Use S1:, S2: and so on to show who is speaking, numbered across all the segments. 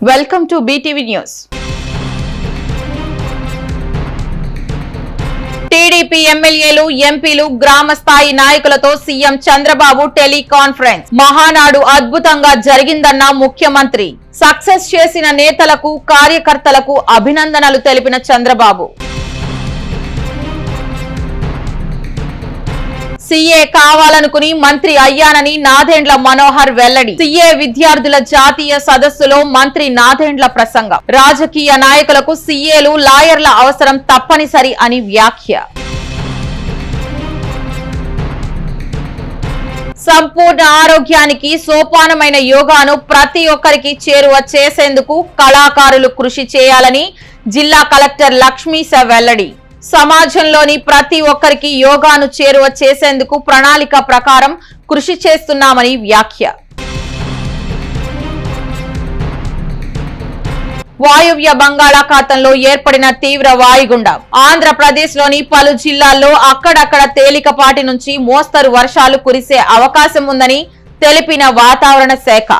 S1: Welcome to BTV news. TDP ఎమ్మెల్యేలు, ఎంపీలు, గ్రామ స్థాయి నాయకులతో సీఎం చంద్రబాబు టెలికాన్ఫరెన్స్. మహానాడు అద్భుతంగా జరిగిందన్న ముఖ్యమంత్రి. సక్సెస్ చేసిన నేతలకు, కార్యకర్తలకు అభినందనలు తెలిపిన చంద్రబాబు. సీఏ కావాలనుకుని మంత్రి అయ్యానని నాదెండ్ల మనోహర్ వెల్లడి. సీఏ విద్యార్థుల జాతీయ సదస్సులో మంత్రి నాదెండ్ల ప్రసంగం. రాజకీయ నాయకులకు సీఏలు, లాయర్ల అవసరం తప్పనిసరి అని వ్యాఖ్య. సంపూర్ణ ఆరోగ్యానికి సోపానమైన యోగాను ప్రతి ఒక్కరికి చేరువ చేసేందుకు కళాకారులు కృషి చేయాలని జిల్లా కలెక్టర్ లక్ష్మీశ వెల్లడి. సమాజంలోని ప్రతి ఒక్కరికి యోగాను చేరువ చేసేందుకు ప్రణాళిక ప్రకారం కృషి చేస్తున్నామని వ్యాఖ్య. వాయువ్య బంగాళాఖాతంలో ఏర్పడిన తీవ్ర వాయుగుండం. ఆంధ్రప్రదేశ్ లోని పలు జిల్లాల్లో అక్కడక్కడ తేలికపాటి నుంచి మోస్తరు వర్షాలు కురిసే అవకాశం ఉందని తెలిపిన వాతావరణ శాఖ.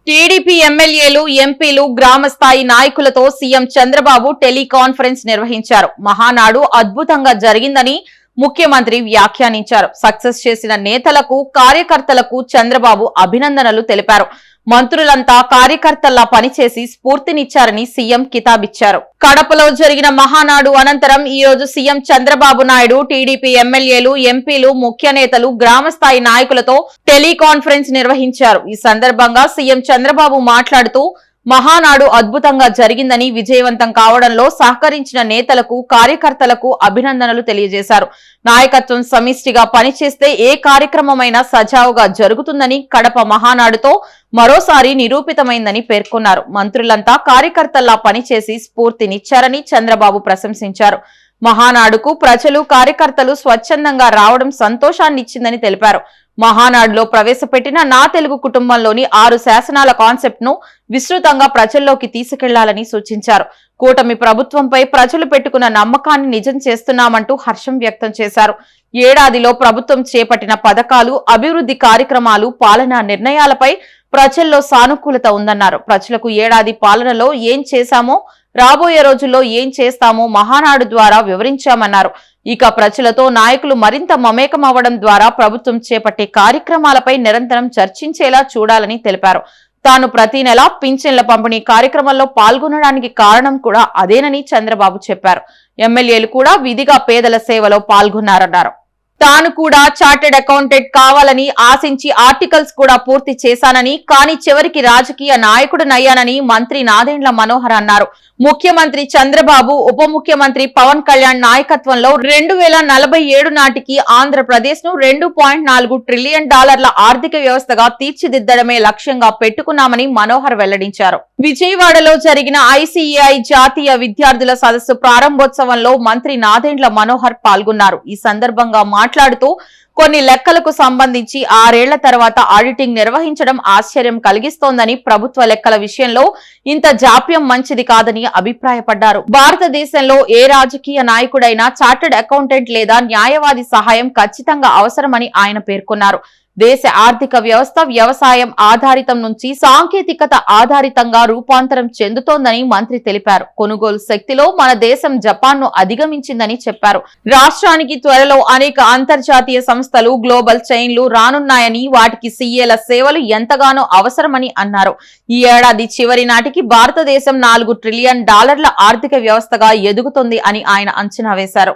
S1: టీడీపీ ఎమ్మెల్యేలు, ఎంపీలు, గ్రామ స్థాయి నాయకులతో సీఎం చంద్రబాబు టెలికాన్ఫరెన్స్ నిర్వహించారు. మహానాడు అద్భుతంగా జరిగిందని ముఖ్యమంత్రి వ్యాఖ్యానించారు. సక్సెస్ చేసిన నేతలకు, కార్యకర్తలకు చంద్రబాబు అభినందనలు తెలిపారు. మంత్రులంతా కార్యకర్తల్లా పనిచేసి స్ఫూర్తినిచ్చారని సీఎం కితాబిచ్చారు. కడపలో జరిగిన మహానాడు అనంతరం ఈ రోజు సీఎం చంద్రబాబు నాయుడు టీడీపీ ఎమ్మెల్యేలు, ఎంపీలు, ముఖ్య నేతలు, గ్రామ స్థాయి నాయకులతో టెలికాన్ఫరెన్స్ నిర్వహించారు. ఈ సందర్భంగా సీఎం చంద్రబాబు మాట్లాడుతూ మహానాడు అద్భుతంగా జరిగిందని, విజయవంతం కావడంలో సహకరించిన నేతలకు, కార్యకర్తలకు అభినందనలు తెలియజేశారు. నాయకత్వం సమిష్టిగా పనిచేస్తే ఏ కార్యక్రమమైనా సజావుగా జరుగుతుందని, కడప మహానాడుతో మరోసారి నిరూపితమైందని పేర్కొన్నారు. మంత్రులంతా కార్యకర్తల్లా పనిచేసి స్ఫూర్తినిచ్చారని చంద్రబాబు ప్రశంసించారు. మహానాడుకు ప్రజలు, కార్యకర్తలు స్వచ్ఛందంగా రావడం సంతోషాన్నిచ్చిందని తెలిపారు. మహానాడులో ప్రవేశపెట్టిన నా తెలుగు కుటుంబంలోని 6 శాసనాల కాన్సెప్ట్ ను విస్తృతంగా ప్రజల్లోకి తీసుకెళ్లాలని సూచించారు. కూటమి ప్రభుత్వంపై ప్రజలు పెట్టుకున్న నమ్మకాన్ని నిజం చేస్తున్నామంటూ హర్షం వ్యక్తం చేశారు. ఏడాదిలో ప్రభుత్వం చేపట్టిన పథకాలు, అభివృద్ధి కార్యక్రమాలు, పాలనా నిర్ణయాలపై ప్రజల్లో సానుకూలత ఉందన్నారు. ప్రజలకు ఏడాది పాలనలో ఏం చేశామో, రాబోయే రోజుల్లో ఏం చేస్తామో మహానాడు ద్వారా వివరించామన్నారు. ఇక ప్రజలతో నాయకులు మరింత మమేకం అవ్వడం ద్వారా ప్రభుత్వం చేపట్టే కార్యక్రమాలపై నిరంతరం చర్చించేలా చూడాలని తెలిపారు. తాను ప్రతి నెలా పింఛన్ల పంపిణీ కార్యక్రమంలో పాల్గొనడానికి కారణం కూడా అదేనని చంద్రబాబు చెప్పారు. ఎమ్మెల్యేలు కూడా విధిగా పేదల సేవలో పాల్గొన్నారన్నారు. తాను కూడా చార్టెడ్ అకౌంటెంట్ కావాలని ఆశించి ఆర్టికల్స్ కూడా పూర్తి చేశానని, కానీ చివరికి రాజకీయ నాయకుడినయ్యానని మంత్రి నాదెండ్ల మనోహర్ అన్నారు. ముఖ్యమంత్రి చంద్రబాబు, ఉప ముఖ్యమంత్రి పవన్ కళ్యాణ్ నాయకత్వంలో 2047 నాటికి ఆంధ్రప్రదేశ్ ను $2.4 ట్రిలియన్ ఆర్థిక వ్యవస్థగా తీర్చిదిద్దడమే లక్ష్యంగా పెట్టుకున్నామని మనోహర్ వెల్లడించారు. విజయవాడలో జరిగిన ICAI జాతీయ విద్యార్థుల సదస్సు ప్రారంభోత్సవంలో మంత్రి నాదెండ్ల మనోహర్ పాల్గొన్నారు. ఈ సందర్భంగా మాట్లాడుతూ కొన్ని లెక్కలకు సంబంధించి 6 ఏళ్ల తర్వాత ఆడిటింగ్ నిర్వహించడం ఆశ్చర్యం కలిగిస్తోందని, ప్రభుత్వ లెక్కల విషయంలో ఇంత జాప్యం మంచిది కాదని అభిప్రాయపడ్డారు. భారతదేశంలో ఏ రాజకీయ నాయకుడైనా చార్టెడ్ అకౌంటెంట్ లేదా న్యాయవాది సహాయం ఖచ్చితంగా అవసరమని ఆయన పేర్కొన్నారు. దేశ ఆర్థిక వ్యవస్థ వ్యవసాయం ఆధారితం నుంచి సాంకేతికత ఆధారితంగా రూపాంతరం చెందుతోందని మంత్రి తెలిపారు. కొనుగోలు శక్తిలో మన దేశం జపాన్ ను అధిగమించిందని చెప్పారు. రాష్ట్రానికి త్వరలో అనేక అంతర్జాతీయ సంస్థలు, గ్లోబల్ చైన్లు రానున్నాయని, వాటికి సీఏల సేవలు ఎంతగానో అవసరమని అన్నారు. ఈ ఏడాది చివరి నాటికి భారతదేశం $4 ట్రిలియన్ ఆర్థిక వ్యవస్థగా ఎదుగుతుంది అని ఆయన అంచనా వేశారు.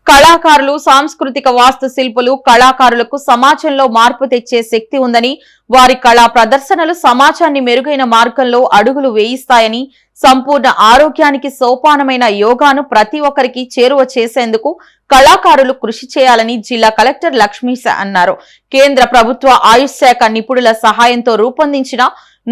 S1: కళాకారులు, సాంస్కృతిక వాస్తు శిల్పులు, కళాకారులకు సమాజంలో మార్పు తెచ్చే శక్తి ఉందని, వారి కళా ప్రదర్శనలు సమాజాన్ని మెరుగైన మార్గంలో అడుగులు వేయిస్తాయని, సంపూర్ణ ఆరోగ్యానికి సోపానమైన యోగాను ప్రతి ఒక్కరికి చేరువ చేసేందుకు కళాకారులు కృషి చేయాలని జిల్లా కలెక్టర్ లక్ష్మీశ అన్నారు. కేంద్ర ప్రభుత్వ ఆయుష్ శాఖ నిపుణుల సహాయంతో రూపొందించిన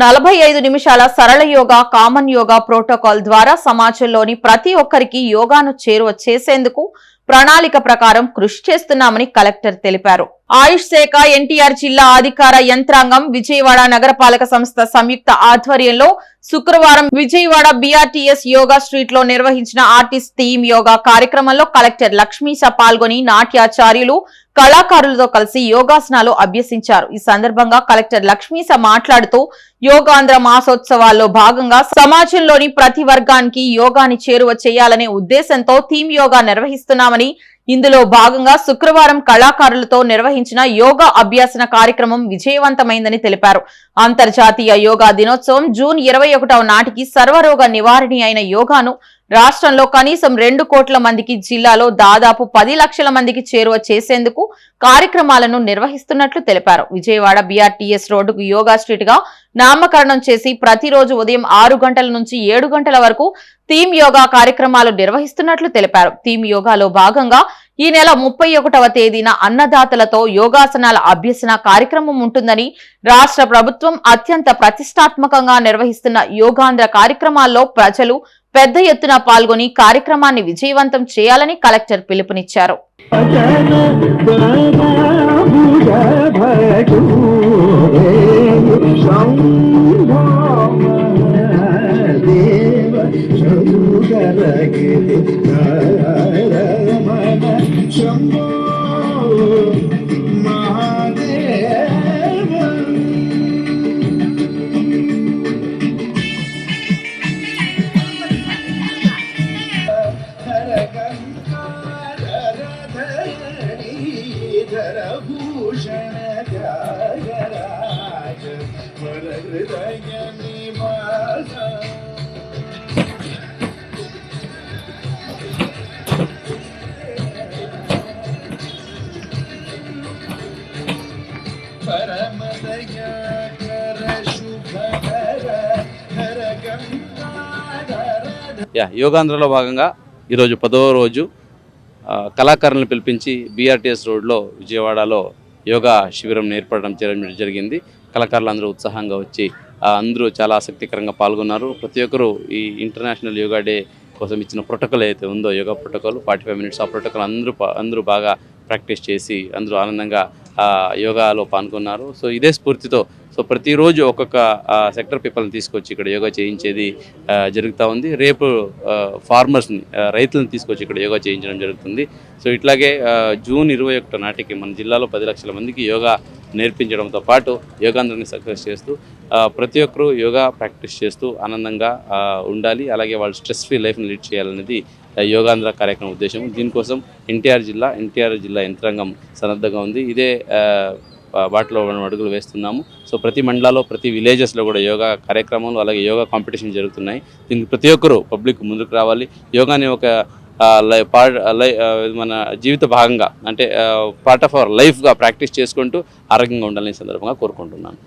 S1: 45 నిమిషాల సరళ యోగా, కామన్ యోగా ప్రోటోకాల్ ద్వారా సమాజంలోని ప్రతి ఒక్కరికి యోగాను చేరువ చేసేందుకు ప్రణాళిక ప్రకారం కృషి చేస్తున్నామని కలెక్టర్ తెలిపారు. ఆయుష్ శాఖ, ఎన్టీఆర్ జిల్లా అధికార యంత్రాంగం, విజయవాడ నగరపాలక సంస్థ సంయుక్త ఆధ్వర్యంలో శుక్రవారం విజయవాడ BRTS యోగా స్ట్రీట్ లో నిర్వహించిన ఆర్టిస్ట్ థీమ్ యోగా కార్యక్రమంలో కలెక్టర్ లక్ష్మీశ పాల్గొని నాట్యాచార్యులు, కళాకారులతో కలిసి యోగాసనాలు అభ్యసించారు. ఈ సందర్భంగా కలెక్టర్ లక్ష్మీశ మాట్లాడుతూ యోగాంధ్ర మాసోత్సవాల్లో భాగంగా సమాజంలోని ప్రతి వర్గానికి యోగాని చేరువ చేయాలనే ఉద్దేశంతో థీమ్ యోగా నిర్వహిస్తున్నామని, ఇందులో భాగంగా శుక్రవారం కళాకారులతో నిర్వహించిన యోగా అభ్యాసన కార్యక్రమం విజయవంతమైందని తెలిపారు. అంతర్జాతీయ యోగా దినోత్సవం జూన్ 21వ నాటికి సర్వరోగ నివారణి అయిన యోగాను రాష్ట్రంలో కనీసం 2 కోట్ల మందికి, జిల్లాలో దాదాపు 10 లక్షల మందికి చేరువ చేసేందుకు కార్యక్రమాలను నిర్వహిస్తున్నట్లు తెలిపారు. విజయవాడ BRTS రోడ్డుకు యోగా స్ట్రీట్ గా నామకరణం చేసి ప్రతిరోజు ఉదయం 6 గంటల నుంచి 7 గంటల వరకు థీమ్ యోగా కార్యక్రమాలు నిర్వహిస్తున్నట్లు తెలిపారు. థీమ్ యోగాలో భాగంగా ఈ నెల 31వ తేదీన అన్నదాతలతో యోగాసనాల అభ్యసన కార్యక్రమం ఉంటుందని, రాష్ట్ర ప్రభుత్వం అత్యంత ప్రతిష్టాత్మకంగా నిర్వహిస్తున్న యోగాంధ్ర కార్యక్రమాల్లో ప్రజలు పెద్ద ఎత్తున పాల్గొని కార్యక్రమాన్ని విజయవంతం చేయాలని కలెక్టర్ పిలుపునిచ్చారు.
S2: యోగాంధ్రలో భాగంగా ఈరోజు 10వ రోజు కళాకారులను పిలిపించి BRTS రోడ్లో విజయవాడలో యోగా శిబిరం ఏర్పడడం జరిగింది. కళాకారులు అందరూ ఉత్సాహంగా వచ్చి అందరూ చాలా ఆసక్తికరంగా పాల్గొన్నారు. ప్రతి ఒక్కరూ ఈ ఇంటర్నేషనల్ యోగా డే కోసం ఇచ్చిన ప్రోటోకాల్ అయితే ఉందో, యోగా ప్రోటోకాల్ 45 మినిట్స్, ఆ ప్రోటోకాల్ అందరూ బాగా ప్రాక్టీస్ చేసి అందరూ ఆనందంగా యోగాలో పాల్గొన్నారు. సో ఇదే స్ఫూర్తితో ప్రతిరోజు ఒక్కొక్క సెక్టర్ పీపుల్ని తీసుకొచ్చి ఇక్కడ యోగా చేయించేది జరుగుతూ ఉంది. రేపు ఫార్మర్స్ని, రైతులను తీసుకొచ్చి ఇక్కడ యోగా చేయించడం జరుగుతుంది. సో ఇట్లాగే జూన్ 21 నాటికి మన జిల్లాలో 10 లక్షల మందికి యోగా నేర్పించడంతో పాటు యోగాంధ్రాన్ని సక్సెస్ చేస్తూ ప్రతి ఒక్కరూ యోగా ప్రాక్టీస్ చేస్తూ ఆనందంగా ఉండాలి, అలాగే వాళ్ళు స్ట్రెస్ ఫ్రీ లైఫ్ని లీడ్ చేయాలనేది యోగాంధ్ర కార్యక్రమం ఉద్దేశం. దీనికోసం ఎన్టీఆర్ జిల్లా యంత్రాంగం సన్నద్ధంగా ఉంది. ఇదే వాటిలో మనం అడుగులు వేస్తున్నాము. సో ప్రతి మండలాల్లో, ప్రతి విలేజెస్లో కూడా యోగా కార్యక్రమాలు, అలాగే యోగా కాంపిటీషన్ జరుగుతున్నాయి. దీనికి ప్రతి ఒక్కరూ పబ్లిక్ ముందుకు రావాలి. యోగాని ఒక మన జీవిత భాగంగా, అంటే పార్ట్ ఆఫ్ అవర్ లైఫ్గా ప్రాక్టీస్ చేసుకుంటూ ఆరోగ్యంగా ఉండాలని సందర్భంగా కోరుకుంటున్నాను.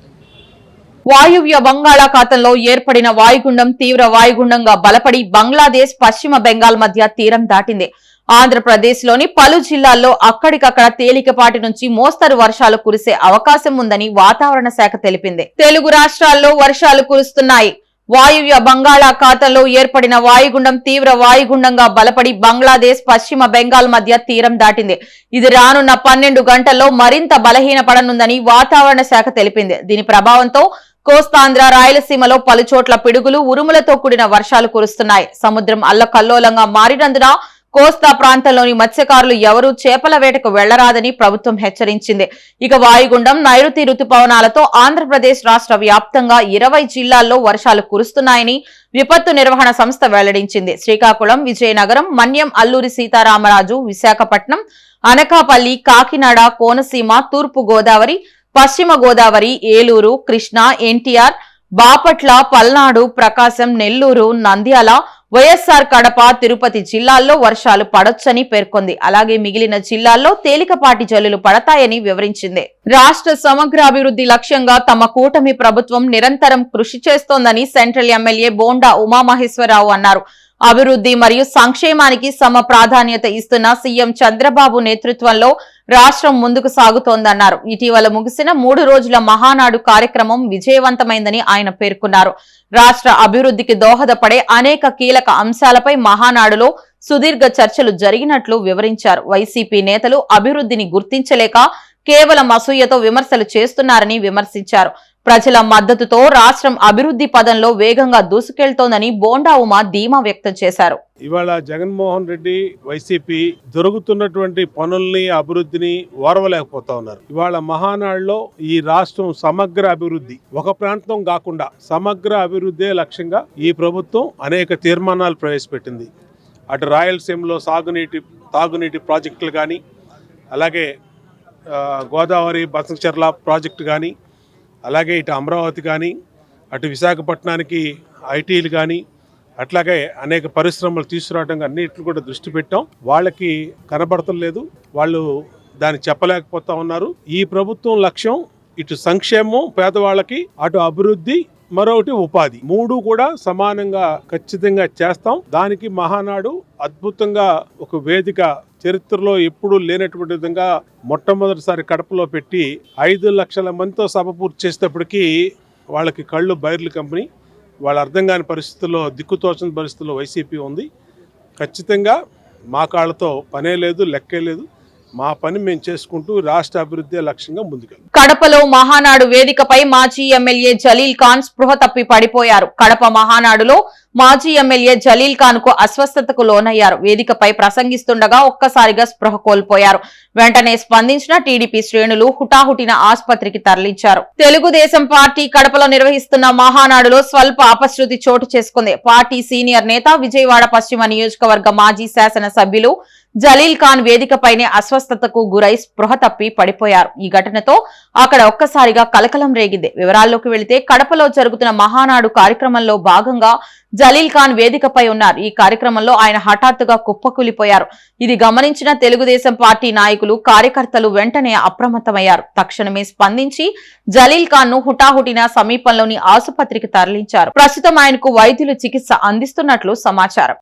S1: వాయువ్య బంగాళాఖాతంలో ఏర్పడిన వాయుగుండం తీవ్ర వాయుగుండంగా బలపడి బంగ్లాదేశ్, పశ్చిమ బెంగాల్ మధ్య తీరం దాటింది. ఆంధ్రప్రదేశ్ లోని పలు జిల్లాల్లో అక్కడికక్కడ తేలికపాటి నుంచి మోస్తరు వర్షాలు కురిసే అవకాశం ఉందని వాతావరణ శాఖ తెలిపింది. తెలుగు రాష్ట్రాల్లో వర్షాలు కురుస్తున్నాయి. వాయువ్య బంగాళాఖాతంలో ఏర్పడిన వాయుగుండం తీవ్ర వాయుగుండంగా బలపడి బంగ్లాదేశ్, పశ్చిమ బెంగాల్ మధ్య తీరం దాటింది. ఇది రానున్న 12 గంటల్లో మరింత బలహీనపడనుందని వాతావరణ శాఖ తెలిపింది. దీని ప్రభావంతో కోస్తాంధ్ర, రాయలసీమలో పలుచోట్ల పిడుగులు, ఉరుములతో కూడిన వర్షాలు కురుస్తున్నాయి. సముద్రం అల్లకల్లోలంగా మారినందున కోస్తా ప్రాంతంలోని మత్స్యకారులు ఎవరూ చేపల వేటకు వెళ్లరాదని ప్రభుత్వం హెచ్చరించింది. ఇక వాయుగుండం, నైరుతి రుతుపవనాలతో ఆంధ్రప్రదేశ్ రాష్ట్ర వ్యాప్తంగా 20 జిల్లాల్లో వర్షాలు కురుస్తున్నాయని విపత్తు నిర్వహణ సంస్థ వెల్లడించింది. శ్రీకాకుళం, విజయనగరం, మన్యం, అల్లూరి సీతారామరాజు, విశాఖపట్నం, అనకాపల్లి, కాకినాడ, కోనసీమ, తూర్పు గోదావరి, పశ్చిమ గోదావరి, ఏలూరు, కృష్ణా, ఎన్టీఆర్, బాపట్ల, పల్నాడు, ప్రకాశం, నెల్లూరు, నంద్యాల, వైఎస్ఆర్ కడప, తిరుపతి జిల్లాల్లో వర్షాలు పడొచ్చని పేర్కొంది. అలాగే మిగిలిన జిల్లాల్లో తేలికపాటి జల్లులు పడతాయని వివరించింది. రాష్ట్ర సమగ్రాభివృద్ధి లక్ష్యంగా తమ కూటమి ప్రభుత్వం నిరంతరం కృషి చేస్తోందని సెంట్రల్ ఎమ్మెల్యే బోండా ఉమామహేశ్వరరావు అన్నారు. అభివృద్ధి మరియు సంక్షేమానికి సమ ప్రాధాన్యత ఇస్తున్న సీఎం చంద్రబాబు నేతృత్వంలో రాష్ట్రం ముందుకు సాగుతోందన్నారు. ఇటీవల ముగిసిన 3 రోజుల మహానాడు కార్యక్రమం విజయవంతమైందని ఆయన పేర్కొన్నారు. రాష్ట్ర అభివృద్ధికి దోహదపడే అనేక కీలక అంశాలపై మహానాడులో సుదీర్ఘ చర్చలు జరిగినట్లు వివరించారు. వైసీపీ నేతలు అభివృద్ధిని గుర్తించలేక కేవలం అసూయతో విమర్శలు చేస్తున్నారని విమర్శించారు. ప్రజల మద్దతుతో రాష్ట్రం అభివృద్ధి పదంలో వేగంగా దూసుకెళ్తోందని బోండా ఉమా ధీమా వ్యక్తం చేశారు.
S3: ఇవాళ జగన్మోహన్ రెడ్డి వైసీపీ జరుగుతున్నటువంటి పనుల్ని అభివృద్ధిని ఓర్వలేకపోతా ఉన్నారు. ఇవాళ మహానాడులో ఈ రాష్ట్రం సమగ్ర అభివృద్ధి, ఒక ప్రాంతం కాకుండా సమగ్ర అభివృద్ధే లక్ష్యంగా ఈ ప్రభుత్వం అనేక తీర్మానాలు ప్రవేశపెట్టింది. అటు రాయలసీమలో తాగునీటి ప్రాజెక్టులు కానీ, అలాగే గోదావరి బసంచెర్ల ప్రాజెక్టు కానీ, అలాగే ఇటు అమరావతి కానీ, అటు విశాఖపట్నానికి ఐటీలు కానీ, అట్లాగే అనేక పరిశ్రమలు తీసుకురావడం అన్నిటిని కూడా దృష్టి పెట్టాం. వాళ్ళకి కనబడతలేదు, వాళ్ళు దాన్ని చెప్పలేకపోతా ఉన్నారు. ఈ ప్రభుత్వం లక్ష్యం ఇటు సంక్షేమం పేదవాళ్ళకి, అటు అభివృద్ధి, మరొకటి ఉపాధి, మూడు కూడా సమానంగా ఖచ్చితంగా చేస్తాం. దానికి మహానాడు అద్భుతంగా ఒక వేదిక, చరిత్రలో ఎప్పుడూ లేనటువంటి విధంగా మొట్టమొదటిసారి కడపలో పెట్టి 5 లక్షల మందితో సభ పూర్తి చేసేటప్పటికి వాళ్ళకి కళ్ళు బైర్లు కంపెనీ, వాళ్ళ అర్థం కాని పరిస్థితుల్లో, దిక్కుతోచని పరిస్థితుల్లో వైసీపీ ఉంది. ఖచ్చితంగా మా కాళ్ళతో పనే లేదు, లెక్కే లేదు. మా పని మేము చేసుకుంటూ రాష్ట్ర అభివృద్ధి లక్ష్యంగా ముందుకెళ్తాం.
S1: కడపలో మహానాడు వేదికపై మాజీ ఎమ్మెల్యే జలీల్ ఖాన్ స్పృహ తప్పి పడిపోయారు. కడప మహానాడులో మాజీ ఎమ్మెల్యే జలీల్ ఖాన్ కు అస్వస్థతకు లోనయ్యారు. వేదికపై ప్రసంగిస్తుండగా ఒక్కసారిగా స్పృహ కోల్పోయారు. వెంటనే స్పందించిన టీడీపీ శ్రేణులు హుటాహుటిన ఆసుపత్రికి తరలించారు. తెలుగుదేశం పార్టీ కడపలో నిర్వహిస్తున్న మహానాడులో స్వల్ప అపశృతి చోటు చేసుకుంది. పార్టీ సీనియర్ నేత, విజయవాడ పశ్చిమ నియోజకవర్గ మాజీ శాసన సభ్యులు జలీల్ ఖాన్ వేదికపైనే అస్వస్థతకు గురై స్పృహ తప్పి పడిపోయారు. ఈ ఘటనతో అక్కడ ఒక్కసారిగా కలకలం రేగింది. వివరాల్లోకి వెళితే కడపలో జరుగుతున్న మహానాడు కార్యక్రమంలో భాగంగా జలీల్ ఖాన్ వేదికపై ఉన్నారు. ఈ కార్యక్రమంలో ఆయన హఠాత్తుగా కుప్పకూలిపోయారు. ఇది గమనించిన తెలుగుదేశం పార్టీ నాయకులు, కార్యకర్తలు వెంటనే అప్రమత్తమయ్యారు. తక్షణమే స్పందించి జలీల్ ఖాన్ ను హుటాహుటిన సమీపంలోని ఆసుపత్రికి తరలించారు. ప్రస్తుతం ఆయనకు వైద్యులు చికిత్స అందిస్తున్నట్లు సమాచారం.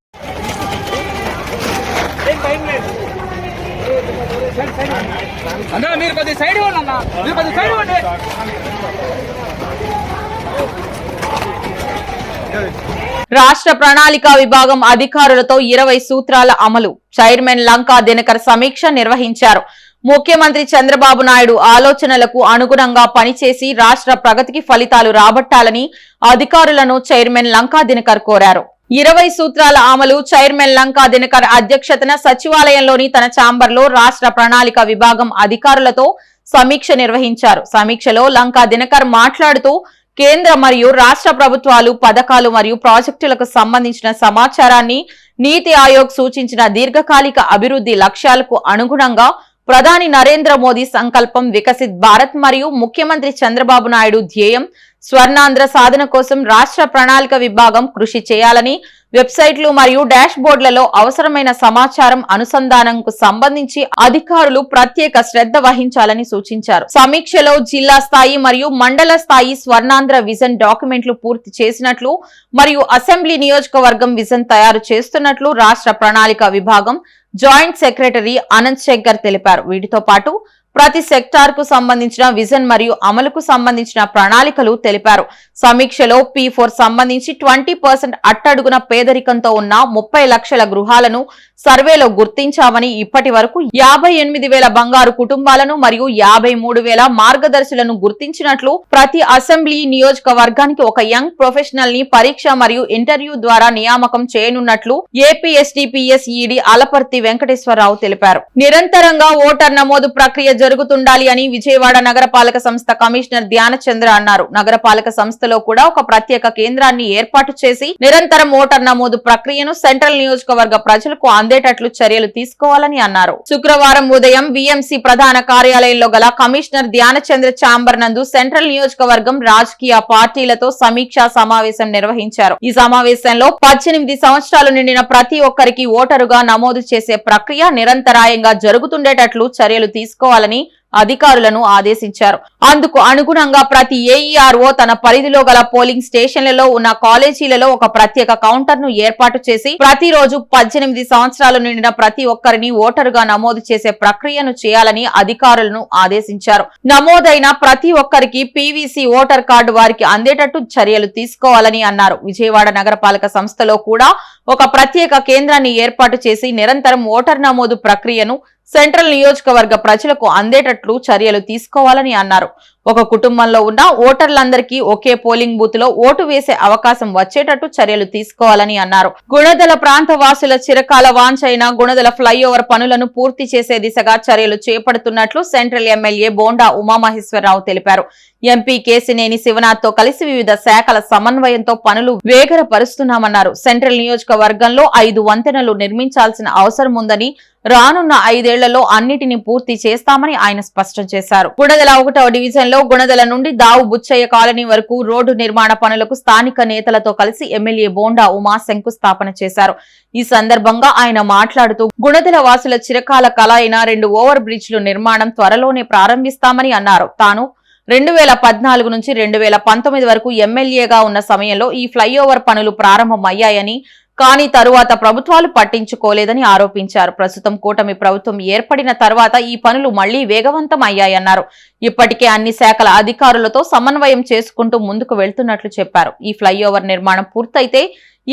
S1: రాష్ట్ర ప్రణాళికా విభాగం అధికారులతో 20 సూత్రాల అమలు. చైర్మన్ లంకా దినకర్ సమీక్ష నిర్వహించారు. ముఖ్యమంత్రి చంద్రబాబు నాయుడు ఆలోచనలకు అనుగుణంగా పనిచేసి రాష్ట్ర ప్రగతికి ఫలితాలు రాబట్టాలని అధికారులను చైర్మన్ లంకా దినకర్ కోరారు. 20 సూత్రాల అమలు. చైర్మన్ లంకా దినకర్ అధ్యక్షతన సచివాలయంలోని తన ఛాంబర్లో రాష్ట్ర ప్రణాళిక విభాగం అధికారులతో సమీక్ష నిర్వహించారు. సమీక్షలో లంకా దినకర్ మాట్లాడుతూ కేంద్ర మరియు రాష్ట్ర ప్రభుత్వాలు పథకాలు మరియు ప్రాజెక్టులకు సంబంధించిన సమాచారాన్ని, నీతి ఆయోగ్ సూచించిన దీర్ఘకాలిక అభివృద్ధి లక్ష్యాలకు అనుగుణంగా ప్రధాని నరేంద్ర మోదీ సంకల్పం వికసిత్ భారత్ మరియు ముఖ్యమంత్రి చంద్రబాబు నాయుడు ధ్యేయం స్వర్ణాంధ్ర సాధన కోసం రాష్ట్ర ప్రణాళిక విభాగం కృషి చేయాలని, వెబ్సైట్లు మరియు డాష్ బోర్డులలో అవసరమైన సమాచారం అనుసంధానంకు సంబంధించి అధికారులు ప్రత్యేక శ్రద్ధ వహించాలని సూచించారు. సమీక్షలో జిల్లా స్థాయి మరియు మండల స్థాయి స్వర్ణాంధ్ర విజన్ డాక్యుమెంట్లు పూర్తి చేసినట్లు మరియు అసెంబ్లీ నియోజకవర్గం విజన్ తయారు చేస్తున్నట్లు రాష్ట్ర ప్రణాళిక విభాగం జాయింట్ సెక్రటరీ అనంత్ శంకర్ తెలిపారు. వీటితో పాటు ప్రతి సెక్టార్ కు సంబంధించిన విజన్ మరియు అమలుకు సంబంధించిన ప్రణాళికలు తెలిపారు. సమీక్షలో P4 సంబంధించి 20% అట్టడుగున పేదరికంతో ఉన్న 30 లక్షల గృహాలను సర్వేలో గుర్తించామని, ఇప్పటి వరకు 58,000 బంగారు కుటుంబాలను మరియు 53,000 మార్గదర్శులను గుర్తించినట్లు, ప్రతి అసెంబ్లీ నియోజకవర్గానికి ఒక యంగ్ ప్రొఫెషనల్ ని పరీక్ష మరియు ఇంటర్వ్యూ ద్వారా నియామకం చేయనున్నట్లు ఏపీఎస్టీపీఎస్ ఈడీ అలపర్తి వెంకటేశ్వరరావు తెలిపారు. నిరంతరంగా ఓటర్ నమోదు ప్రక్రియ జరుగుతుండాలి అని విజయవాడ నగరపాలక సంస్థ కమిషనర్ ధ్యానచంద్ర అన్నారు. నగరపాలక సంస్థలో కూడా ఒక ప్రత్యేక కేంద్రాన్ని ఏర్పాటు చేసి నిరంతరం ఓటర్ నమోదు ప్రక్రియను సెంట్రల్ నియోజకవర్గ ప్రజలకు అందేటట్లు చర్యలు తీసుకోవాలని అన్నారు. శుక్రవారం ఉదయం BMC ప్రధాన కార్యాలయంలో గల కమిషనర్ ధ్యానచంద్ర ఛాంబర్ నందు సెంట్రల్ నియోజకవర్గం రాజకీయ పార్టీలతో సమీక్షా సమావేశం నిర్వహించారు. ఈ సమావేశంలో 18 సంవత్సరాలు నిండిన ప్రతి ఒక్కరికి ఓటరుగా నమోదు చేసే ప్రక్రియ నిరంతరాయంగా జరుగుతుండేటట్లు చర్యలు తీసుకోవాలని అధికారులను ఆదేశించారు. అందుకు అనుగుణంగా ప్రతి ఏఈఆర్ఓ తన పరిధిలో గల పోలింగ్ స్టేషన్లలో ఉన్న కాలేజీలలో ఒక ప్రత్యేక కౌంటర్ ను ఏర్పాటు చేసి ప్రతిరోజు 18 సంవత్సరాలు నిండిన ప్రతి ఒక్కరిని ఓటరుగా నమోదు చేసే ప్రక్రియను చేయాలని అధికారులను ఆదేశించారు. నమోదైన ప్రతి ఒక్కరికి పీవీసీ ఓటర్ కార్డు వారికి అందేటట్టు చర్యలు తీసుకోవాలని అన్నారు. విజయవాడ నగరపాలక సంస్థలో కూడా ఒక ప్రత్యేక కేంద్రాన్ని ఏర్పాటు చేసి నిరంతరం ఓటర్ నమోదు ప్రక్రియను సెంట్రల్ నియోజకవర్గ ప్రజలకు అందేటట్లు చర్యలు తీసుకోవాలని అన్నారు. ఒక కుటుంబంలో ఉన్న ఓటర్లందరికీ ఒకే పోలింగ్ బూత్ లో ఓటు వేసే అవకాశం వచ్చేటట్టు చర్యలు తీసుకోవాలని అన్నారు. గుణదల ప్రాంత వాసుల చిరకాల వాంఛైన గుణదల ఫ్లైఓవర్ పనులను పూర్తి చేసే దిశగా చర్యలు చేపడుతున్నట్లు సెంట్రల్ ఎమ్మెల్యే బోండా ఉమామహేశ్వరరావు తెలిపారు. ఎంపీ కేసినేని శివనాథ్ తో కలిసి వివిధ శాఖల సమన్వయంతో పనులు వేగరపరుస్తున్నామన్నారు. సెంట్రల్ నియోజకవర్గంలో 5 వంతెనలు నిర్మించాల్సిన అవసరం ఉందని, రానున్న 5 ఏళ్లలో అన్నిటిని పూర్తి చేస్తామని ఆయన స్పష్టం చేశారు. గుణదల 1వ డివిజన్ లో గుణదల నుండి దావు బుచ్చయ్య కాలనీ వరకు రోడ్డు నిర్మాణ పనులకు స్థానిక నేతలతో కలిసి ఎమ్మెల్యే బోండా ఉమా శంకుస్థాపన చేశారు. ఈ సందర్భంగా ఆయన మాట్లాడుతూ గుణదల వాసుల చిరకాల కల అయిన 2 ఓవర్ బ్రిడ్జ్లు నిర్మాణం త్వరలోనే ప్రారంభిస్తామని అన్నారు. తాను 2014 నుంచి 2019 వరకు ఎమ్మెల్యేగా ఉన్న సమయంలో ఈ ఫ్లైఓవర్ పనులు ప్రారంభమయ్యాయని, కానీ తరువాత ప్రభుత్వాలు పట్టించుకోలేదని ఆరోపించారు. ప్రస్తుతం కూటమి ప్రభుత్వం ఏర్పడిన తర్వాత ఈ పనులు మళ్లీ వేగవంతం అయ్యాయన్నారు. ఇప్పటికే అన్ని శాఖల అధికారులతో సమన్వయం చేసుకుంటూ ముందుకు వెళ్తున్నట్లు చెప్పారు. ఈ ఫ్లైఓవర్ నిర్మాణం పూర్తయితే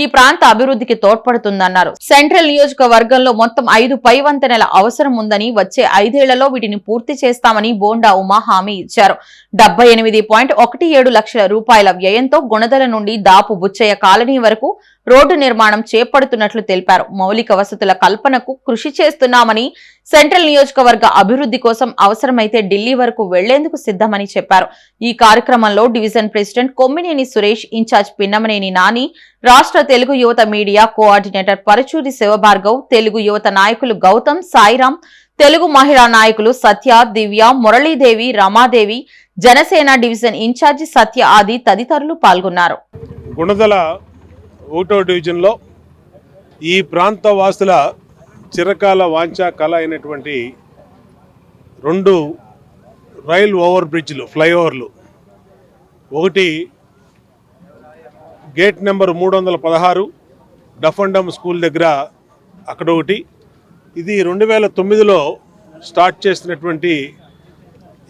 S1: ఈ ప్రాంత అభివృద్ధికి తోడ్పడుతుందన్నారు. సెంట్రల్ నియోజకవర్గంలో మొత్తం 5 పై వంతెనల అవసరం ఉందని, వచ్చే 5 ఏళ్లలో వీటిని పూర్తి చేస్తామని బోండా ఉమా హామీ ఇచ్చారు. 78.17 లక్షల రూపాయల వ్యయంతో గుణదల నుండి దాపు బుచ్చయ్య కాలనీ వరకు రోడ్డు నిర్మాణం చేపడుతున్నట్లు తెలిపారు. మౌలిక వసతుల కల్పనకు కృషి చేస్తున్నామని, సెంట్రల్ నియోజకవర్గ అభివృద్ధి కోసం అవసరమైతే ఢిల్లీ వరకు వెళ్లేందుకు సిద్ధమని చెప్పారు. ఈ కార్యక్రమంలో division president Kommineni Suresh, incharge Pinnamaneni Nani, రాష్ట్ర తెలుగు యువత మీడియా కోఆర్డినేటర్ పరచూరి శివభార్గవ్, తెలుగు యువత నాయకులు గౌతమ్, సాయిరాం, తెలుగు మహిళా నాయకులు సత్య, దివ్య, మురళీదేవి, రమాదేవి, జనసేన డివిజన్ ఇన్ఛార్జి సత్య ఆది తదితరులు పాల్గొన్నారు.
S3: గుణదల 1వ డివిజన్లో ఈ ప్రాంత వాసుల చిరకాల వాంఛా కళ అయినటువంటి 2 రైల్ ఓవర్ బ్రిడ్జ్లు, ఫ్లైఓవర్లు, ఒకటి గేట్ నెంబర్ 316 డఫండమ్ స్కూల్ దగ్గర అక్కడ ఒకటి, ఇది 2009లో స్టార్ట్ చేసినటువంటి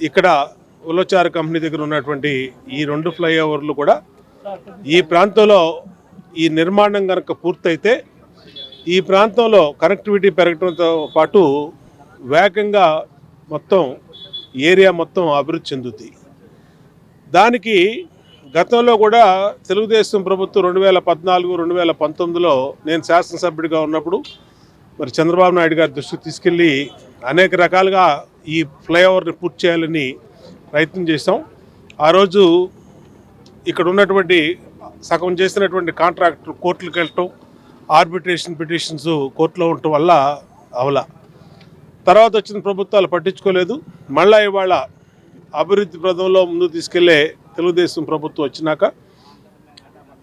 S3: ఇక్కడ ఉలచారు కంపెనీ దగ్గర ఉన్నటువంటి ఈ 2 ఫ్లైఓవర్లు కూడా ఈ ప్రాంతంలో ఈ నిర్మాణం కనుక పూర్తయితే ఈ ప్రాంతంలో కనెక్టివిటీ పెరగడంతో పాటు వేగంగా మొత్తం ఏరియా మొత్తం అభివృద్ధి చెందుతుంది. దానికి గతంలో కూడా తెలుగుదేశం ప్రభుత్వం 2014, 2019లో నేను శాసనసభ్యుడిగా ఉన్నప్పుడు మరి చంద్రబాబు నాయుడు గారి దృష్టికి తీసుకెళ్ళి అనేక రకాలుగా ఈ ఫ్లైఓవర్ని పూర్తి చేయాలని ప్రయత్నం చేసాం. ఆ రోజు ఇక్కడ ఉన్నటువంటి సగం చేసినటువంటి కాంట్రాక్టర్ కోర్టులకు వెళ్ళటం, ఆర్బిట్రేషన్ పిటిషన్స్ కోర్టులో ఉండటం వల్ల అవలా. తర్వాత వచ్చిన ప్రభుత్వాలు పట్టించుకోలేదు. మళ్ళా ఇవాళ అభివృద్ధి ప్రదంలో ముందుకు తీసుకెళ్లే తెలుగుదేశం ప్రభుత్వం వచ్చినాక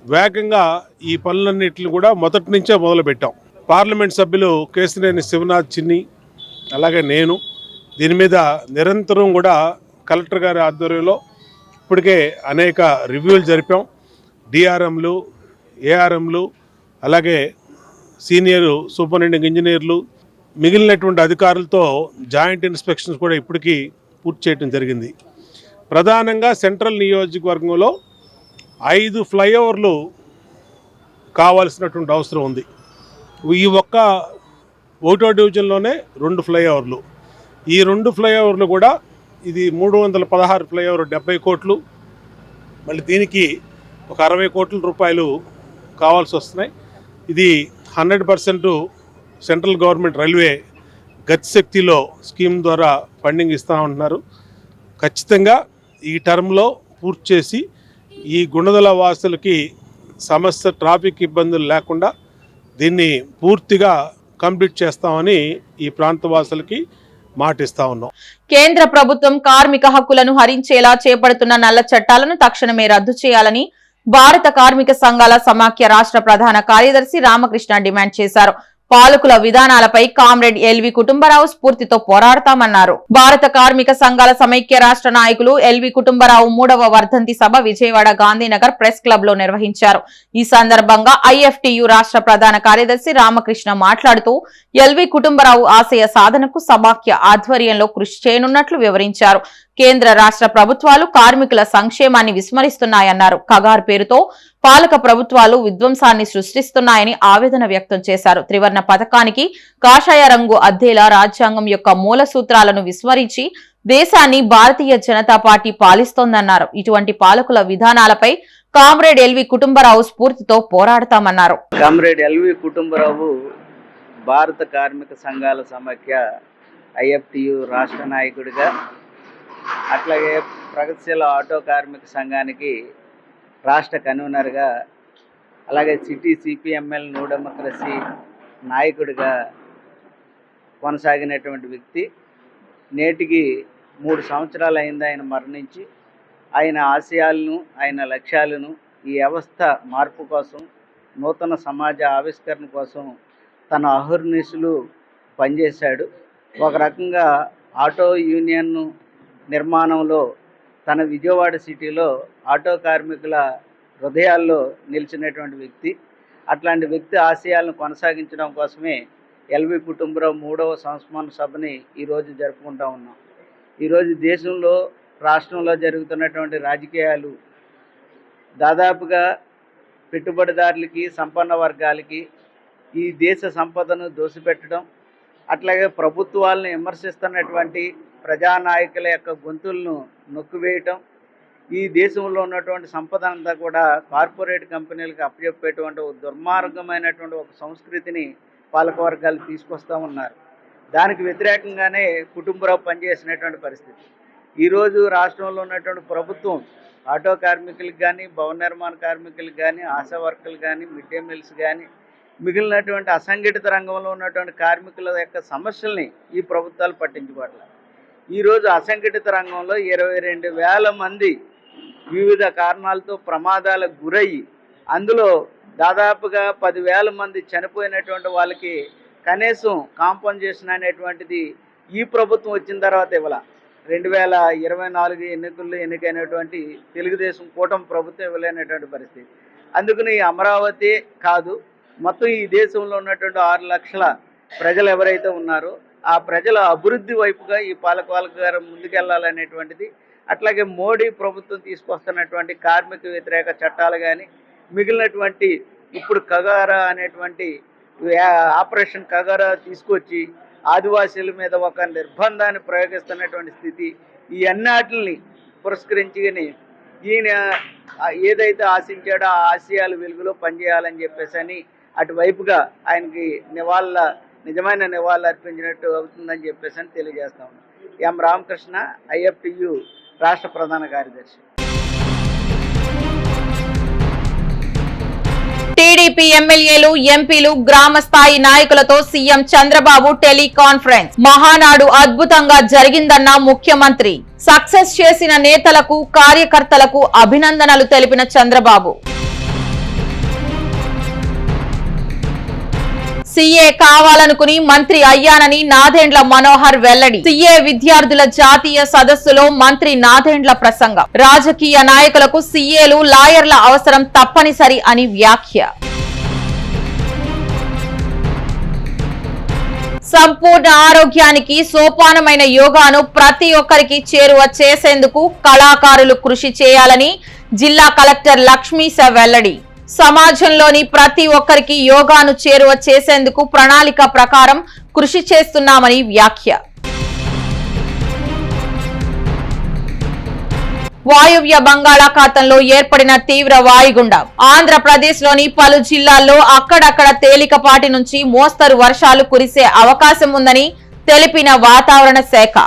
S3: వేగంగా ఈ పనులన్నింటిని కూడా మొదటి నుంచే మొదలుపెట్టాం. పార్లమెంట్ సభ్యులు కేసినేని శివనాథ్ చిన్ని, అలాగే నేను దీని మీద నిరంతరం కూడా కలెక్టర్ గారి ఆధ్వర్యంలో ఇప్పటికే అనేక రివ్యూలు జరిపాం. డిఆర్ఎంలు, ఏఆర్ఎంలు, అలాగే సీనియర్ సూపరింటెండెంట్ ఇంజనీర్లు, మిగిలినటువంటి అధికారులతో జాయింట్ ఇన్స్పెక్షన్స్ కూడా ఇప్పటికీ పూర్తి చేయడం జరిగింది. ప్రధానంగా సెంట్రల్ నియోజకవర్గంలో 5 ఫ్లైఓవర్లు కావాల్సినటువంటి అవసరం ఉంది. ఈ ఒక్క 1వ డివిజన్లోనే 2 ఫ్లైఓవర్లు. ఈ 2 ఫ్లైఓవర్లు కూడా ఇది 316 ఫ్లైఓవర్ 70 కోట్లు, మళ్ళీ దీనికి ఒక 60 కోట్ల రూపాయలు కావాల్సి వస్తున్నాయి. ఇది 100% సెంట్రల్ గవర్నమెంట్ రైల్వే గతిశక్తిలో స్కీమ్ ద్వారా ఫండింగ్ ఇస్తూ ఉంటున్నారు. ఖచ్చితంగా ఈ టర్మ్లో పూర్తి చేసి ఈ గుణదల వాసులకి సమస్య ట్రాఫిక్ ఇబ్బందులు లేకుండా దీన్ని పూర్తిగా కంప్లీట్ చేస్తామని ఈ ప్రాంత వాసులకి మాటిస్తా ఉన్నాం.
S1: కేంద్ర ప్రభుత్వం కార్మిక హక్కులను హరించేలా చేపడుతున్న నల్ల చట్టాలను తక్షణమే రద్దు చేయాలని భారత కార్మిక సంఘాల సమాఖ్య రాష్ట్ర ప్రధాన కార్యదర్శి రామకృష్ణ డిమాండ్ చేశారు. పాలకుల విధానాలపై కామ్రేడ్ ఎల్వి కుటుంబరావు స్ఫూర్తితో పోరాడతామన్నారు. భారత కార్మిక సంఘాల సమైక్య రాష్ట్ర నాయకులు ఎల్వి కుటుంబరావు 3వ వర్ధంతి సభ విజయవాడ గాంధీనగర్ ప్రెస్ క్లబ్ లో నిర్వహించారు. ఈ సందర్భంగా ఐఎఫ్టియు రాష్ట్ర ప్రధాన కార్యదర్శి రామకృష్ణ మాట్లాడుతూ ఎల్వి కుటుంబరావు ఆశయ సాధనకు సమాఖ్య ఆధ్వర్యంలో కృషి చేయనున్నట్లు వివరించారు. కేంద్ర రాష్ట్ర ప్రభుత్వాలు కార్మికుల సంక్షేమాన్ని విస్మరిస్తున్నాయన్నారు. కగార్ పేరుతో పాలక ప్రభుత్వాలు విధ్వంసాన్ని సృష్టిస్తున్నాయని ఆవేదన వ్యక్తం చేశారు. త్రివర్ణ పథకానికి కాషాయ రంగు అద్దేలా రాజ్యాంగం యొక్క మూల సూత్రాలను విస్మరించి దేశాన్ని భారతీయ జనతా పార్టీ పాలిస్తోందన్నారు. ఇటువంటి పాలకుల విధానాలపై కామ్రేడ్ ఎల్వి కుటుంబరావు స్ఫూర్తితో పోరాడతామన్నారు.
S4: కామ్రేడ్ ఎల్వి కుటుంబరావు భారత కార్మిక సంఘాల సమాఖ్య ఐఎఫ్టియు రాష్ట్ర నాయకుడిగా, అట్లాగే ప్రగతిశీల ఆటో కార్మిక సంఘానికి రాష్ట్ర కన్వీనర్గా, అలాగే సిటీ సిపిఎంఎల్ న్యూ డెమోక్రసీ నాయకుడిగా కొనసాగినటువంటి వ్యక్తి. నేటికి 3 సంవత్సరాలు అయింది ఆయన మరణించి. ఆయన ఆశయాలను, ఆయన లక్ష్యాలను ఈ వ్యవస్థ మార్పు కోసం, నూతన సమాజ ఆవిష్కరణ కోసం తన అహర్నిశలు పనిచేశాడు. ఒక రకంగా ఆటో యూనియన్ నిర్మాణంలో తన విజయవాడ సిటీలో ఆటో కార్మికుల హృదయాల్లో నిలిచినటువంటి వ్యక్తి. అట్లాంటి వ్యక్తి ఆశయాలను కొనసాగించడం కోసమే ఎల్వి కుటుంబరావు 3వ సంస్మరణ సభని ఈరోజు జరుపుకుంటా ఉన్నాం. ఈరోజు దేశంలో, రాష్ట్రంలో జరుగుతున్నటువంటి రాజకీయాలు దాదాపుగా పెట్టుబడిదారులకి, సంపన్న వర్గాలకి ఈ దేశ సంపదను దోసిపెట్టడం, అట్లాగే ప్రభుత్వాలను విమర్శిస్తున్నటువంటి ప్రజానాయకుల యొక్క గొంతులను నొక్కివేయటం, ఈ దేశంలో ఉన్నటువంటి సంపద అంతా కూడా కార్పొరేట్ కంపెనీలకు అప్పచెప్పేటువంటి ఒక దుర్మార్గమైనటువంటి ఒక సంస్కృతిని పాలకవర్గాలు తీసుకొస్తూ ఉన్నారు. దానికి వ్యతిరేకంగానే కుటుంబరావు పనిచేసినటువంటి పరిస్థితి. ఈరోజు రాష్ట్రంలో ఉన్నటువంటి ప్రభుత్వం ఆటో కార్మికులకు కానీ, భవన నిర్మాణ కార్మికులకు కానీ, ఆశా వర్కర్లు కానీ, మిడ్ డే మీల్స్ కానీ, మిగిలినటువంటి అసంఘటిత రంగంలో ఉన్నటువంటి కార్మికుల యొక్క సమస్యల్ని ఈ ప్రభుత్వాలు పట్టించుకోవట్లేదు. ఈరోజు అసంఘటిత రంగంలో 22,000 మంది వివిధ కారణాలతో ప్రమాదాలకు గురయ్యి, అందులో దాదాపుగా 10,000 మంది చనిపోయినటువంటి వాళ్ళకి కనీసం కాంపన్సేషన్ అనేటువంటిది ఈ ప్రభుత్వం వచ్చిన తర్వాత ఇవ్వాల. 2024 ఎన్నికల్లో ఎన్నికైనటువంటి తెలుగుదేశం కూటమి ప్రభుత్వం ఇవ్వలేనటువంటి పరిస్థితి. అందుకని అమరావతి కాదు, మొత్తం ఈ దేశంలో ఉన్నటువంటి 6 లక్షల ప్రజలు ఎవరైతే ఉన్నారో ఆ ప్రజల అభివృద్ధి వైపుగా ఈ పాలకవర్గం ముందుకెళ్లాలనేటువంటిది, అట్లాగే మోడీ ప్రభుత్వం తీసుకొస్తున్నటువంటి కార్మిక వ్యతిరేక చట్టాలు కానీ, మిగిలినటువంటి ఇప్పుడు కగారా అనేటువంటి ఆపరేషన్ కగారా తీసుకొచ్చి ఆదివాసీల మీద ఒక నిర్బంధాన్ని ప్రయోగిస్తున్నటువంటి స్థితి, ఈ అన్నిటిని పురస్కరించుకొని ఈయన ఏదైతే ఆశించాడో ఆ ఆశయాల వెలుగులో పనిచేయాలని చెప్పేసి అని అటువైపుగా ఆయనకి నిజమైన నివాళులు అర్పించినట్టు అవుతుందని చెప్పేసి అని తెలియజేస్తా ఉన్నాం. ఎం రామకృష్ణ, ఐఎఫ్టియు రాష్ట్ర ప్రధాన కార్యదర్శి.
S1: టీడీపీ ఎమ్మెల్యేలు, ఎంపీలు, గ్రామ స్థాయి నాయకులతో సీఎం చంద్రబాబు టెలికాన్ఫరెన్స్. మహానాడు అద్భుతంగా జరిగిందన్న ముఖ్యమంత్రి. సక్సెస్ చేసిన నేతలకు, కార్యకర్తలకు అభినందనలు తెలిపిన చంద్రబాబు. సీఏ కావాలనుకుని మంత్రి అయ్యానని నాదెండ్ల మనోహర్ వెల్లడి. సీఏ విద్యార్థుల జాతీయ సదస్సులో మంత్రి నాదెండ్ల ప్రసంగం. రాజకీయ నాయకులకు సీఏలు, లాయర్ల అవసరం తప్పనిసరి అని వ్యాఖ్య. సంపూర్ణ ఆరోగ్యానికి సోపానమైన యోగాను ప్రతి ఒక్కరికి చేరువ చేసేందుకు కళాకారులు కృషి చేయాలని జిల్లా కలెక్టర్ లక్ష్మీశ వెల్లడి. సమాజంలోని ప్రతి ఒక్కరికి యోగాను చేరువ చేసేందుకు ప్రణాళిక ప్రకారం కృషి చేస్తున్నామని వ్యాఖ్య. వాయువ్య బంగాళాఖాతంలో ఏర్పడిన తీవ్ర వాయుగుండం. ఆంధ్రప్రదేశ్ లోని పలు జిల్లాల్లో అక్కడక్కడ తేలికపాటి నుంచి మోస్తరు వర్షాలు కురిసే అవకాశం ఉందని తెలిపిన వాతావరణ శాఖ.